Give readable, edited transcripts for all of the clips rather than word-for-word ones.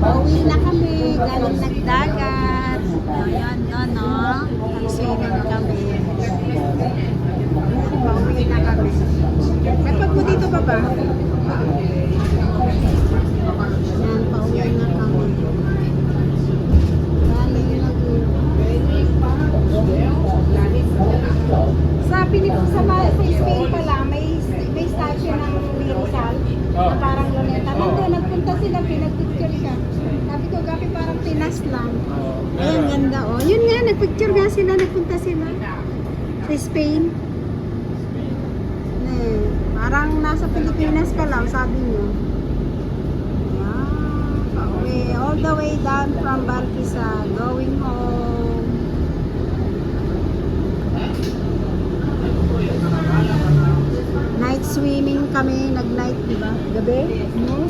Pauwi na kami, galing nagdagat. Ayan, yan o. Nag-swimming kami. Pauwi na kami. May pag mo dito pa ba? Yan, pauwi na kami. Galing sa Spain pala, may statue ng Rizal na parang luneta. Nandun, nagpunta sila, pinag-picture ka. Sabi ko, Gapi, parang Pinas lang. Ay, ang ganda, oh. Yun nga, nag-picture nga sila, nagpunta sila sa Spain. Parang nasa Pilipinas ka lang, sabi nyo. Okay, all the way down from Barquisa, going home. Night swimming kami, nag-night, diba? Gabi? No?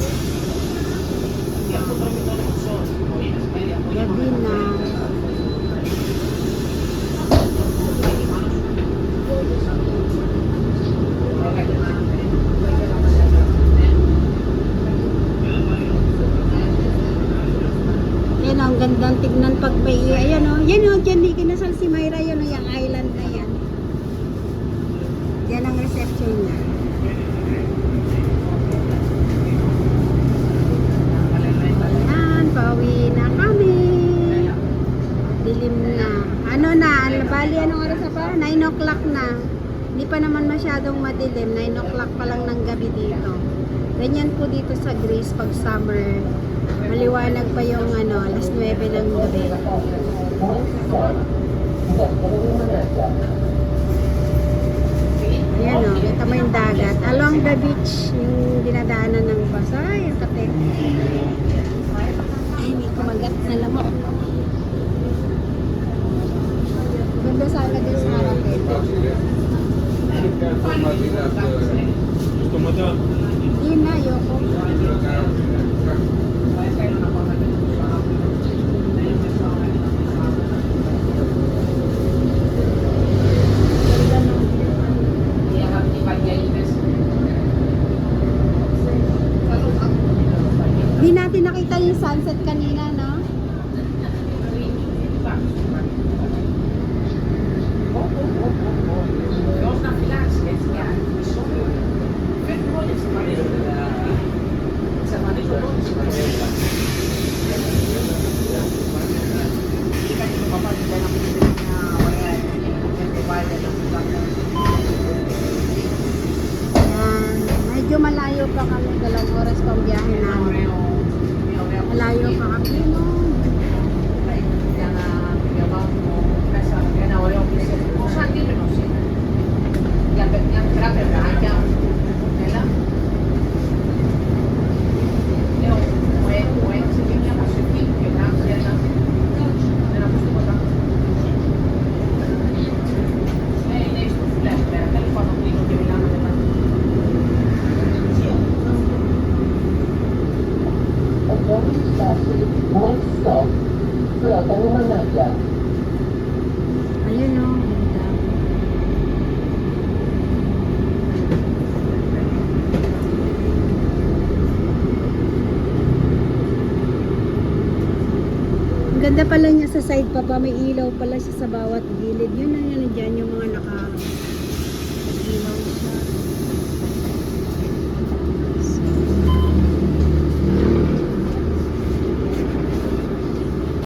Gabi na. Yan, ang gandang tignan pag may, ayan o, yan o, dyan di kinasal si Myra, yan o, yung island na yan. Yan ang reception niya. Ayan, pauwi na kami. Dilim na. Ano na, bali anong oras na pa? 9 o'clock na. Hindi pa naman masyadong madilim. 9 o'clock pa lang ng gabi dito. Ganyan po dito sa Greece pag summer. Maliwanag pa yung alas 9 ng gabi. Ayan o, kita mo yung dagat. Along the beach, yung dinadaanan ng bus. Ay, yung kape. Ay, may kumagat na lamok. Ganda sana din sa harap eh. Hindi na, ayoko. Hindi natin nakita yung sunset kanina, no? Medyo malayo pa kami, 2 oras pang biyahe namin. Malayo pa kami, no? Ayun o, ganda. Ang ganda pala niya sa side pa, may ilaw pala siya sa bawat gilid. Yun na yan, dyan yung mga